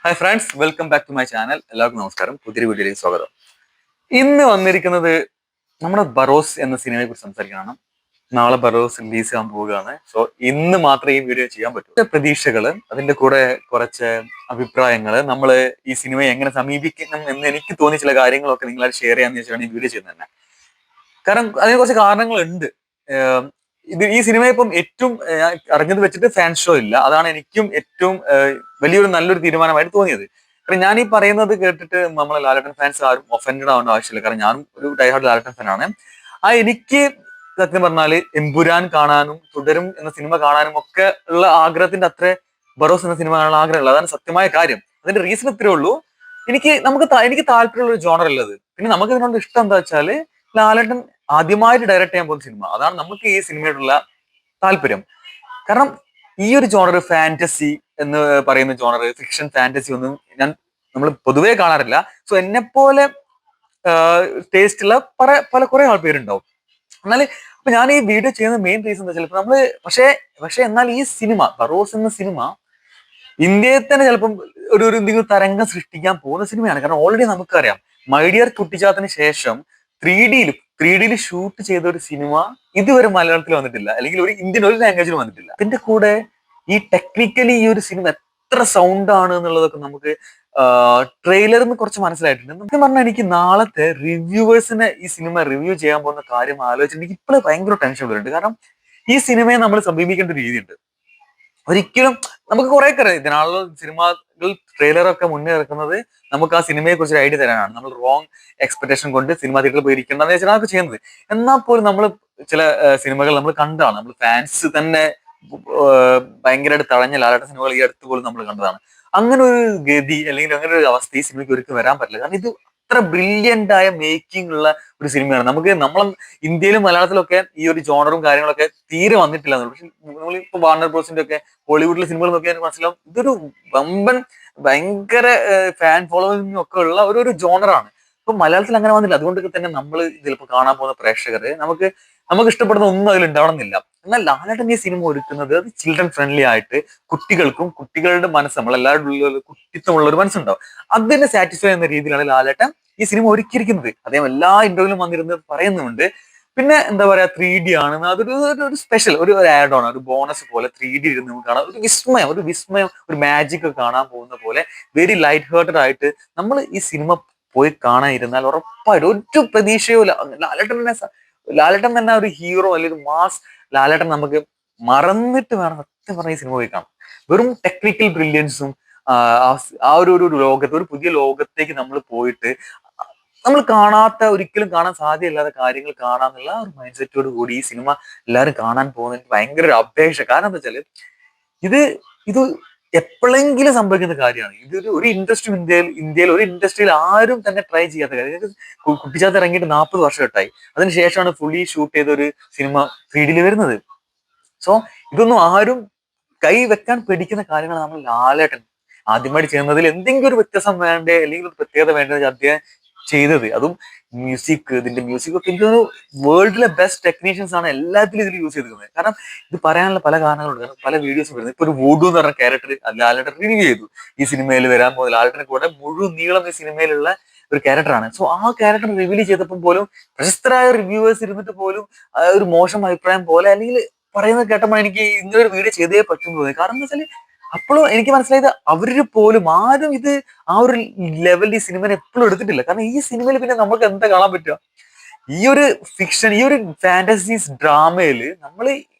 Hi friends, welcome back to my channel. എല്ലാവർക്കും നമസ്കാരം. പുതിയൊരു വീഡിയോയിലേക്ക് സ്വാഗതം. ഇന്ന് വന്നിരിക്കുന്നത് നമ്മുടെ ബറോസ് എന്ന സിനിമയെ കുറിച്ച് സംസാരിക്കാനാണ്. നാളെ ബറോസ് റിലീസ് ചെയ്യാൻ പോവുകയാണ്. സോ ഇന്ന് മാത്രമേ ഈ വീഡിയോ ചെയ്യാൻ പറ്റൂ. പ്രതീക്ഷകള്, അതിന്റെ കൂടെ കുറച്ച് അഭിപ്രായങ്ങള്, നമ്മൾ ഈ സിനിമയെ എങ്ങനെ സമീപിക്കണം എന്ന് എനിക്ക് തോന്നിയ ചില കാര്യങ്ങളൊക്കെ നിങ്ങളായിട്ട് ഷെയർ ചെയ്യാന്ന് വെച്ചാണ് ഈ വീഡിയോ ചെയ്യുന്നത് തന്നെ. കാരണം അതിന് കുറച്ച് കാരണങ്ങളുണ്ട്. ഈ സിനിമ ഇപ്പം ഏറ്റവും അറിഞ്ഞത് വെച്ചിട്ട് ഫാൻ ഷോ ഇല്ല. അതാണ് എനിക്കും ഏറ്റവും വലിയൊരു നല്ലൊരു തീരുമാനമായിട്ട് തോന്നിയത്. കാരണം ഞാൻ ഈ പറയുന്നത് കേട്ടിട്ട് നമ്മളെ ലാലേട്ടൻ ഫാൻസ് ആരും ഒഫൻഡഡ് ആവേണ്ട ആവശ്യമില്ല. കാരണം ഞാനും ഒരു ഡൈഹാർഡ് ലാലേട്ടൻ ഫാനാണ്. എനിക്ക് സത്യം പറഞ്ഞാല് എമ്പുരാൻ കാണാനും തുടരും എന്ന സിനിമ കാണാനും ഒക്കെ ഉള്ള ആഗ്രഹത്തിന്റെ അത്ര ബറോസ് എന്ന സിനിമ കാണാനുള്ള ആഗ്രഹമുള്ള, അതാണ് സത്യമായ കാര്യം. അതിന്റെ റീസൺ ഇത്രേ ഉള്ളൂ. എനിക്ക് താല്പര്യമുള്ള ഒരു ജോണർ ഉള്ളത്. പിന്നെ നമുക്ക് ഇതിനോട് ഇഷ്ടം എന്താ വെച്ചാല് ലാലേട്ടൻ ആദ്യമായിട്ട് ഡയറക്ട് ചെയ്യാൻ പോകുന്ന സിനിമ. അതാണ് നമുക്ക് ഈ സിനിമയോടുള്ള താല്പര്യം. കാരണം ഈ ഒരു ജോണർ, ഫാന്റസി എന്ന് പറയുന്ന ജോണർ, ഫിക്ഷൻ ഫാന്റസി ഒന്നും നമ്മൾ പൊതുവേ കാണാറില്ല. സോ എന്നെ പോലെ ടേസ്റ്റ് ഉള്ള കുറെ ആൾക്കാരുണ്ടാവും. എന്നാൽ അപ്പൊ ഞാൻ ഈ വീഡിയോ ചെയ്യുന്ന മെയിൻ റീസൺ എന്താ വെച്ചാൽ, നമ്മള് പക്ഷേ എന്നാൽ ഈ സിനിമ ബറോസ് എന്ന സിനിമ ഇന്ത്യയിൽ തന്നെ ചിലപ്പം ഒരു എന്തെങ്കിലും തരംഗം സൃഷ്ടിക്കാൻ പോകുന്ന സിനിമയാണ്. കാരണം ഓൾറെഡി നമുക്കറിയാം, മൈഡിയർ കുട്ടിച്ചാത്തിന് ശേഷം ത്രീ ഡിയിൽ ഷൂട്ട് ചെയ്ത ഒരു സിനിമ ഇതുവരെ മലയാളത്തിൽ വന്നിട്ടില്ല, അല്ലെങ്കിൽ ഒരു ഇന്ത്യൻ ഒരു ലാംഗ്വേജിൽ വന്നിട്ടില്ല. അതിന്റെ കൂടെ ഈ ടെക്നിക്കലി ഈ ഒരു സിനിമ എത്ര സൗണ്ട് ആണ് എന്നുള്ളതൊക്കെ നമുക്ക് ട്രെയിലറിൽ നിന്ന് കുറച്ച് മനസ്സിലായിട്ടുണ്ട്. നമുക്ക് പറഞ്ഞാൽ എനിക്ക് നാളത്തെ റിവ്യൂവേഴ്സിനെ ഈ സിനിമ റിവ്യൂ ചെയ്യാൻ പോകുന്ന കാര്യം ആലോചിച്ചിട്ട് എനിക്ക് ഇപ്പോഴും ഭയങ്കര ടെൻഷൻ വരുന്നുണ്ട്. കാരണം ഈ സിനിമയെ നമ്മൾ സമീപിക്കേണ്ട ഒരു രീതിയുണ്ട്. ഒരിക്കലും നമുക്ക് കുറെ അറിയാം, ഇതിനാണല്ലോ സിനിമകൾ ട്രെയിലറൊക്കെ മുന്നേ ഇറക്കുന്നത് നമുക്ക് ആ സിനിമയെ കുറിച്ച് ഐഡിയ തരാനാണ്. നമ്മൾ റോങ് എക്സ്പെക്ടേഷൻ കൊണ്ട് സിനിമ തിയേറ്ററിൽ പോയി ഇരിക്കേണ്ടതെന്ന് വെച്ചാൽ അതൊക്കെ ചെയ്യുന്നത്. എന്നാൽ പോലും നമ്മൾ ചില സിനിമകൾ നമ്മൾ കണ്ടതാണ്. നമ്മൾ ഫാൻസ് തന്നെ ഭയങ്കരമായിട്ട് തഴഞ്ഞ ലാലേട്ടൻ സിനിമകൾ ഈ അടുത്ത് പോലും നമ്മൾ കണ്ടതാണ്. അങ്ങനെ ഒരു ഗതി അല്ലെങ്കിൽ അങ്ങനെ ഒരു അവസ്ഥ ഈ സിനിമയ്ക്ക് ഒരിക്കലും വരാൻ പറ്റില്ല. കാരണം ഇത് അത്ര ബ്രില്യന്റ് ആയ മേക്കിംഗ് ഉള്ള ഒരു സിനിമയാണ്. നമ്മളെ ഇന്ത്യയിലും മലയാളത്തിലൊക്കെ ഈ ഒരു ജോണറും കാര്യങ്ങളൊക്കെ തീരെ വന്നിട്ടില്ല. പക്ഷെ നമ്മളിപ്പോ വാർണർ ബ്രോസിന്റെ ഒക്കെ ഹോളിവുഡിലെ സിനിമകൾ നോക്കിയാൽ മനസ്സിലാവും ഇതൊരു വമ്പൻ ഭയങ്കര ഫാൻ ഫോളോവിംഗ് ഒക്കെ ഉള്ള ഒരു ജോണറാണ്. ഇപ്പൊ മലയാളത്തിൽ അങ്ങനെ വന്നില്ല. അതുകൊണ്ട് തന്നെ നമ്മൾ ചിലപ്പോൾ കാണാൻ പോകുന്ന പ്രേക്ഷകര് നമുക്ക് ഇഷ്ടപ്പെടുന്ന ഒന്നും അതിൽ ഉണ്ടാവണമെന്നില്ല. എന്നാൽ ലാലേട്ടൻ ഈ സിനിമ ഒരുക്കുന്നത് അത് ചിൽഡ്രൻ ഫ്രണ്ട്ലി ആയിട്ട് കുട്ടികളുടെ മനസ്സ്, നമ്മളെല്ലാവരുടെ ഉള്ളിൽ കുട്ടിത്തമുള്ള ഒരു മനസ്സുണ്ടാവും. അതിനെ സാറ്റിസ്ഫൈ ചെയ്യുന്ന രീതിയിലാണ് ലാലേട്ടൻ ഈ സിനിമ ഒരുക്കിയിരിക്കുന്നത്. അദ്ദേഹം എല്ലാ ഇന്റർവ്യൂവിലും വന്നിരുന്നത് പറയുന്നുണ്ട്. പിന്നെ എന്താ പറയാ, 3D ആണ്, അതൊരു സ്പെഷ്യൽ ഒരു ആഡ് ഓൺ, ഒരു ബോണസ് പോലെ 3D ഇരുന്ന് നമുക്ക് കാണാം. ഒരു വിസ്മയം, ഒരു മാജിക് കാണാൻ പോകുന്ന പോലെ വെരി ലൈറ്റ് ഹേർട്ടഡ് ആയിട്ട് നമ്മൾ ഈ സിനിമ പോയി കാണാനിരുന്നാൽ ഉറപ്പായിട്ട് ഒരു പ്രതീക്ഷയോ ലാലേട്ടൻ തന്നെ ഒരു ഹീറോ അല്ലെങ്കിൽ മാസ് ലാലേട്ടൻ നമുക്ക് മറന്നിട്ട് വേണം സത്യം പറഞ്ഞ ഈ സിനിമ പോയി കാണാം. വെറും ടെക്നിക്കൽ ബ്രില്യൻസും ആ ഒരു ലോകത്ത്, ഒരു പുതിയ ലോകത്തേക്ക് നമ്മൾ പോയിട്ട് നമ്മൾ ഒരിക്കലും കാണാൻ സാധ്യതയില്ലാത്ത കാര്യങ്ങൾ കാണാന്നുള്ള ഒരു മൈൻഡ് സെറ്റോട് കൂടി ഈ സിനിമ എല്ലാവരും കാണാൻ പോകുന്നത് ഭയങ്കര ഒരു അപേക്ഷ. കാരണം എന്താ വെച്ചാല് ഇത് ഇത് എപ്പോഴെങ്കിലും സംഭവിക്കുന്ന കാര്യമാണ്. ഒരു ഇന്ത്യയിൽ ഒരു ഇൻഡസ്ട്രിയിൽ ആരും തന്നെ ട്രൈ ചെയ്യാത്ത കാര്യം. കുട്ടിച്ചാത്ത് ഇറങ്ങിയിട്ട് 40 വർഷമായിട്ടായി. അതിനുശേഷമാണ് ഫുള്ളി ഷൂട്ട് ചെയ്ത ഒരു സിനിമ 3D വരുന്നത്. സോ ഇതൊന്നും ആരും കൈ വെക്കാൻ പേടിക്കുന്ന കാര്യങ്ങൾ നമ്മൾ ലാലേട്ടൻ ആദ്യമായിട്ട് ചെയ്യുന്നതിൽ എന്തെങ്കിലും ഒരു വ്യത്യാസം വേണ്ടേ, അല്ലെങ്കിൽ ഒരു പ്രത്യേകത വേണ്ടത് അദ്ദേഹം ചെയ്തത്. അതും ഇതിന്റെ മ്യൂസിക് ഒക്കെ എനിക്ക് വേൾഡിലെ ബെസ്റ്റ് ടെക്നീഷ്യൻസ് ആണ് എല്ലാത്തിലും ഇതിൽ യൂസ് ചെയ്തിരിക്കുന്നത്. കാരണം ഇത് പറയാനുള്ള പല കാരണങ്ങളുണ്ട്. കാരണം പല വീഡിയോസ് വരുന്നത്. ഇപ്പൊ ഒരു വൂഡു എന്ന് പറഞ്ഞ ക്യാരക്ടർ ലാലേട്ടൻ റിവ്യൂ ചെയ്തു ഈ സിനിമയിൽ വരാൻ പോകുന്ന. ലാലേട്ടനെ കൂടെ മുഴുവൻ നീളം ഈ സിനിമയിലുള്ള ഒരു ക്യാരക്ടറാണ്. സോ ആ ക്യാരക്ടർ റിവീൽ ചെയ്തപ്പോൾ പോലും പ്രശസ്തരായ റിവ്യൂവേഴ്സ് ഇരുന്നിട്ട് പോലും ഒരു മോശം അഭിപ്രായം പോലെ അല്ലെങ്കിൽ പറയുന്നത് കേട്ടപ്പോൾ എനിക്ക് ഇങ്ങനെ ഒരു വീഡിയോ ചെയ്തേ പറ്റും തോന്നി. കാരണം എന്താ വെച്ചാൽ അപ്പോഴും എനിക്ക് മനസ്സിലായത് അവര് പോലും ആരും ഇത് ആ ഒരു ലെവലിൽ ഈ സിനിമനെ എപ്പോഴും എടുത്തിട്ടില്ല. കാരണം ഈ സിനിമയിൽ പിന്നെ നമുക്ക് എന്താ കാണാൻ പറ്റുക? ഈ ഒരു ഫിക്ഷൻ, ഈ ഒരു ഫാന്റസീസ് ഡ്രാമയില് നമ്മൾ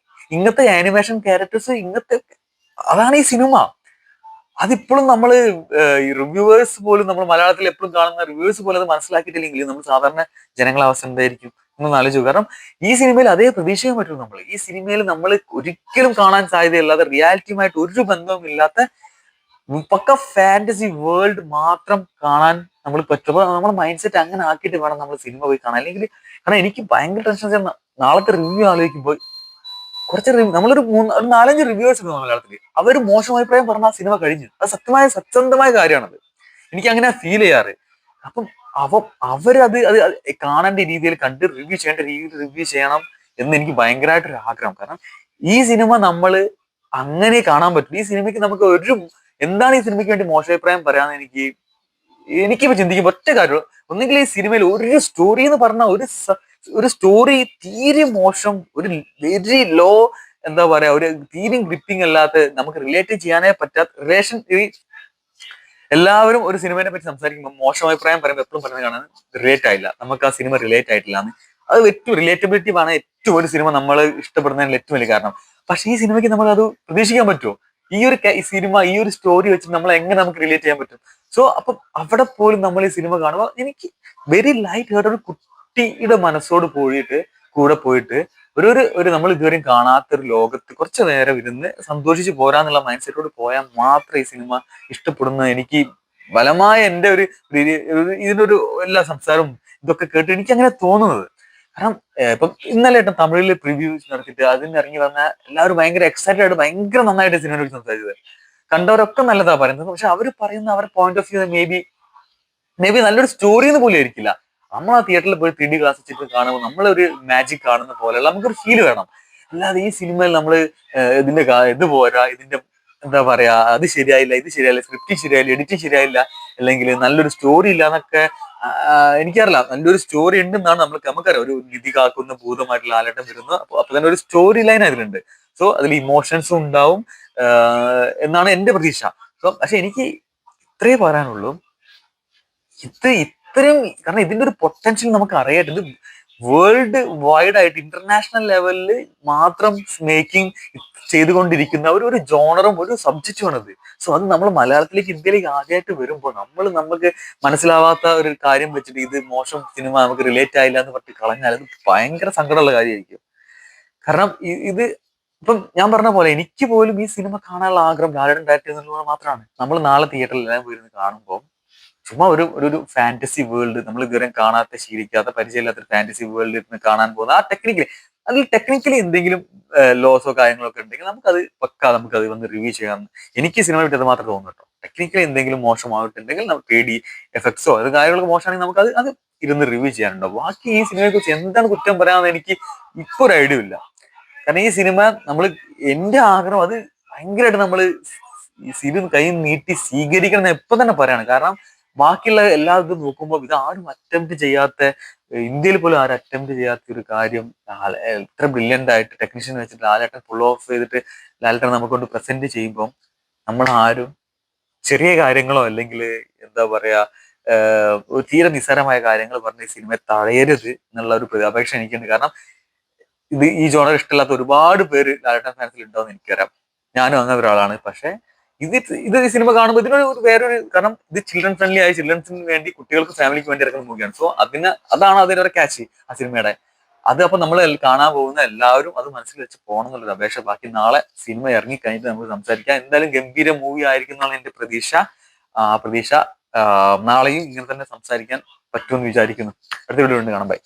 ഇങ്ങനത്തെ ആനിമേഷൻ ക്യാരക്ടേഴ്സ്, അതാണ് ഈ സിനിമ. അതിപ്പോഴും നമ്മൾ ഈ റിവ്യൂവേഴ്സ് പോലും, നമ്മൾ മലയാളത്തിൽ എപ്പോഴും കാണുന്ന റിവ്യൂവേഴ്സ് പോലും അത് മനസ്സിലാക്കിയിട്ടില്ലെങ്കിൽ നമ്മൾ സാധാരണ ജനങ്ങളെ അവസ്ഥ എന്തായിരിക്കും എന്നൊന്ന് ആലോചിച്ചു. കാരണം ഈ സിനിമയിൽ അതേ പ്രതീക്ഷിക്കാൻ പറ്റും. ഈ സിനിമയിൽ നമ്മൾ ഒരിക്കലും കാണാൻ സാധ്യതയില്ലാത്ത, റിയാലിറ്റിയുമായിട്ട് ഒരു ബന്ധവും ഇല്ലാത്ത പക്ക ഫാന്റസി വേൾഡ് മാത്രം കാണാൻ നമ്മൾ പറ്റുമ്പോൾ നമ്മുടെ മൈൻഡ് സെറ്റ് അങ്ങനെ ആക്കിയിട്ട് വേണം നമ്മൾ സിനിമ പോയി കാണാൻ. അല്ലെങ്കിൽ കാരണം എനിക്ക് ഭയങ്കര ടെൻഷൻ. നാളത്തെ റിവ്യൂ ആലോചിക്കുമ്പോൾ നമ്മളൊരു 4-5 റിവ്യൂവേഴ്സ് ഉണ്ട് മലയാളത്തിൽ. അവർ മോശം അഭിപ്രായം പറഞ്ഞ ആ സിനിമ കഴിഞ്ഞു. അത് സത്യസന്ധമായ കാര്യമാണത്. എനിക്ക് അങ്ങനെ ഫീൽ ചെയ്യാറ്. അപ്പം അവരത് കാണേണ്ട രീതിയിൽ കണ്ട് റിവ്യൂ ചെയ്യേണ്ട രീതിയിൽ റിവ്യൂ ചെയ്യണം എന്ന് എനിക്ക് ഭയങ്കരമായിട്ടൊരു ആഗ്രഹം. കാരണം ഈ സിനിമ നമ്മൾ അങ്ങനെ കാണാൻ പറ്റും. ഈ സിനിമയ്ക്ക് നമുക്ക് എന്താണ് ഈ സിനിമയ്ക്ക് വേണ്ടി മോശാഭിപ്രായം പറയാന്ന് എനിക്കിപ്പോ ചിന്തിക്കുമ്പോൾ ഒറ്റ കാര്യം, ഒന്നെങ്കിൽ ഈ സിനിമയിൽ ഒരു സ്റ്റോറി എന്ന് പറഞ്ഞ ഒരു സ്റ്റോറി തീരെ മോശം, ഒരു വെരി ലോ, എന്താ പറയാ, ഒരു തീരെ ഗ്രിപ്പിംഗ് അല്ലാത്ത, നമുക്ക് റിലേറ്റ് ചെയ്യാനേ പറ്റാത്ത റിലേഷൻ. എല്ലാവരും ഒരു സിനിമയെ പറ്റി സംസാരിക്കുമ്പോൾ മോശം അഭിപ്രായം പറയുമ്പോൾ എപ്പോഴും പറയുന്നതാണ് റിലേറ്റ് ആയില്ല, നമുക്ക് ആ സിനിമ റിലേറ്റ് ആയിട്ടില്ല എന്ന്. അത് ഏറ്റവും റിലേറ്റബിലിറ്റി ആണ് ഏറ്റവും ഒരു സിനിമ നമ്മൾ ഇഷ്ടപ്പെടുന്നതിന് ഏറ്റവും വലിയ കാരണം. പക്ഷേ ഈ സിനിമയ്ക്ക് നമ്മൾ അത് പ്രതീക്ഷിക്കാൻ പറ്റുമോ? ഈ സിനിമ, ഈ ഒരു സ്റ്റോറി വെച്ച് നമ്മൾ എങ്ങനെ നമുക്ക് റിലേറ്റ് ചെയ്യാൻ പറ്റും? സോ അപ്പം അവിടെ പോലും നമ്മൾ ഈ സിനിമ കാണുമ്പോൾ എനിക്ക് വെരി ലൈറ്റ് ഹേർട്ട്, ഒരു കുട്ടിയുടെ മനസ്സോട് കൂടെ പോയിട്ട് ഒരു നമ്മൾ ഇതുവരെയും കാണാത്ത ഒരു ലോകത്ത് കുറച്ചു നേരം ഇരുന്ന് സന്തോഷിച്ച് പോരാന്നുള്ള മൈൻഡ് സെറ്റോട് പോയാൽ മാത്രം ഈ സിനിമ ഇഷ്ടപ്പെടുന്ന എനിക്ക് ബലമായ എന്റെ ഇതിനൊരു എല്ലാ സംസാരവും ഇതൊക്കെ കേട്ട് എനിക്ക് അങ്ങനെ തോന്നുന്നത്. കാരണം ഇപ്പം ഇന്നലെ തമിഴിൽ പ്രിവ്യൂസ് നടത്തിയിട്ട് അതിന് ഇറങ്ങി വന്ന എല്ലാവരും ഭയങ്കര എക്സൈറ്റഡ് ആയിട്ട് ഭയങ്കര നന്നായിട്ട് സിനിമയെ കുറിച്ച് സംസാരിച്ചത്. കണ്ടവരൊക്കെ നല്ലതാ പറയുന്നത്. പക്ഷെ അവർ പറയുന്ന അവരുടെ point of view may be നല്ലൊരു സ്റ്റോറി എന്ന് പോലും ആയിരിക്കില്ല. നമ്മൾ ആ തിയേറ്ററിൽ പോയി 3D ഗ്ലാസ് വെച്ചിട്ട് കാണുമ്പോൾ നമ്മളൊരു മാജിക് കാണുന്ന പോലെയുള്ള നമുക്കൊരു ഫീൽ വേണം. അല്ലാതെ ഈ സിനിമയിൽ നമ്മൾ ഇതിന്റെ ഇത് പോരാ, ഇതിന്റെ എന്താ പറയാ, അത് ശരിയായില്ല, ഇത് ശരിയായില്ല, സ്ക്രിപ്റ്റ് ശരിയായില്ല, എഡിറ്റിംഗ് ശരിയായില്ല, അല്ലെങ്കിൽ നല്ലൊരു സ്റ്റോറി ഇല്ല എന്നൊക്കെ എനിക്കറിയില്ല. നല്ലൊരു സ്റ്റോറി ഉണ്ടെന്നാണ് നമുക്കറിയാം. ഒരു നിധി കാക്കുന്ന ഭൂതമായിട്ടുള്ള ലാലേട്ടൻ വരുന്നു. അപ്പൊ തന്നെ ഒരു സ്റ്റോറി ലൈൻ അതിലുണ്ട്. സോ അതിൽ ഇമോഷൻസും ഉണ്ടാവും എന്നാണ് എന്റെ പ്രതീക്ഷ. സോ പക്ഷെ എനിക്ക് ഇത്രേ പറയാനുള്ളൂ, ഇത്രയും, കാരണം ഇതിന്റെ ഒരു പൊട്ടൻഷ്യൽ നമുക്ക് അറിയാം. ഇത് വേൾഡ് വൈഡ് ആയിട്ട് ഇന്റർനാഷണൽ ലെവലിൽ മാത്രം മേക്കിംഗ് ചെയ്തുകൊണ്ടിരിക്കുന്ന ഒരു ജോണറും ഒരു സബ്ജക്റ്റുമാണത്. സോ അത് നമ്മൾ മലയാളത്തിലേക്ക്, ഇന്ത്യയിലേക്ക് ആദ്യമായിട്ട് വരുമ്പോൾ നമുക്ക് മനസ്സിലാവാത്ത ഒരു കാര്യം വെച്ചിട്ട് ഇത് മോശം സിനിമ, നമുക്ക് റിലേറ്റ് ആയില്ല എന്ന് പറഞ്ഞിട്ട് കളഞ്ഞാൽ അത് ഭയങ്കര സങ്കടമുള്ള കാര്യമായിരിക്കും. കാരണം ഇത് ഇപ്പം ഞാൻ പറഞ്ഞ പോലെ എനിക്ക് പോലും ഈ സിനിമ കാണാനുള്ള ആഗ്രഹം ലാലേട്ടൻ ഡയറക്റ്റ് ചെയ്യുന്നത് മാത്രമാണ്. നമ്മൾ നാളെ തിയേറ്ററിൽ എല്ലാം പോയിരുന്ന് കാണുമ്പോൾ ചുമ്മാ ഒരു ഫാന്റസി വേൾഡ്, നമ്മൾ ഇതുവരെ കാണാത്ത, ശീലിക്കാത്ത, പരിചയമില്ലാത്ത ഒരു ഫാന്റസി വേൾഡിൽ ഇരുന്ന് കാണാൻ പോകുന്ന ആ ടെക്നിക്കലി എന്തെങ്കിലും ലോസോ കാര്യങ്ങളോ ഒക്കെ ഉണ്ടെങ്കിൽ നമുക്കത് വന്ന് റിവ്യൂ ചെയ്യാം. എനിക്ക് സിനിമ വിട്ടത് മാത്രമേ തോന്നുന്നു കേട്ടോ. ടെക്നിക്കലി എന്തെങ്കിലും മോശമായിട്ടുണ്ടെങ്കിൽ നമുക്ക് 3D എഫക്ട്സോ അത് കാര്യങ്ങളൊക്കെ മോശമാണെങ്കിൽ നമുക്ക് അത് ഇരുന്ന് റിവ്യൂ ചെയ്യാനുണ്ടോ. ബാക്കി ഈ സിനിമയെ കുറിച്ച് എന്താണ് കുറ്റം പറയാമെന്ന് എനിക്ക് ഇപ്പൊ ഒരു ഐഡിയ ഇല്ല. കാരണം ഈ സിനിമ എന്റെ ആഗ്രഹം അത് ഭയങ്കരമായിട്ട് ഈ സിനിമ കൈ നീട്ടി സ്വീകരിക്കണം എന്ന് എപ്പൊ തന്നെ പറയാണ്. കാരണം ബാക്കിയുള്ള എല്ലാ ഇതും നോക്കുമ്പോൾ ഇത് ആരും അറ്റംപ്റ്റ് ചെയ്യാത്ത, ഇന്ത്യയിൽ പോലും ആരും അറ്റംപ്റ്റ് ചെയ്യാത്ത ഒരു കാര്യം എത്ര ബ്രില്യൻ്റ് ആയിട്ട് ടെക്നീഷ്യൻ വെച്ചിട്ട് ലാലേട്ടൻ ഫുൾ ഓഫ് ചെയ്തിട്ട് ലാലേട്ടൻ നമുക്ക് കൊണ്ട് പ്രസന്റ് ചെയ്യുമ്പോൾ നമ്മൾ ആരും ചെറിയ കാര്യങ്ങളോ അല്ലെങ്കിൽ എന്താ പറയാ തീരെ നിസ്സാരമായ കാര്യങ്ങൾ പറഞ്ഞ് ഈ സിനിമയെ തഴയരുത് എന്നുള്ള ഒരു അപേക്ഷ എനിക്കുണ്ട്. കാരണം ഈ ജോണർ ഇഷ്ടമില്ലാത്ത ഒരുപാട് പേര് ലാലേട്ടൻ ഫാൻസിൽ ഉണ്ടാവും എനിക്കറിയാം. ഞാനും അങ്ങനെ ഒരാളാണ്. പക്ഷെ ഇത് ഈ സിനിമ കാണുമ്പോൾ ഇതിനൊരു വേറൊരു, കാരണം ഇത് ചിൽഡ്രൻ ഫ്രണ്ട്ലി ആയി, ചിൽഡ്രൻസിന് വേണ്ടി, കുട്ടികൾക്ക്, ഫാമിലിക്ക് വേണ്ടി ഇറക്കുന്ന മൂവിയാണ്. സോ അതാണ് അതിനൊരു ക്യാച്ച് ആ സിനിമയുടെ. അത് അപ്പൊ നമ്മൾ കാണാൻ പോകുന്ന എല്ലാവരും അത് മനസ്സിൽ വെച്ച് പോകണം എന്നുള്ളൊരു അപേക്ഷ. ബാക്കി നാളെ സിനിമ ഇറങ്ങി കഴിഞ്ഞിട്ട് നമുക്ക് സംസാരിക്കാം. എന്തായാലും ഗംഭീര മൂവി ആയിരിക്കും എന്നാണ് എന്റെ പ്രതീക്ഷ. നാളെയും ഇങ്ങനെ തന്നെ സംസാരിക്കാൻ പറ്റുമെന്ന് വിചാരിക്കുന്നു. അടുത്ത വീഡിയോ കാണാം. ബൈ.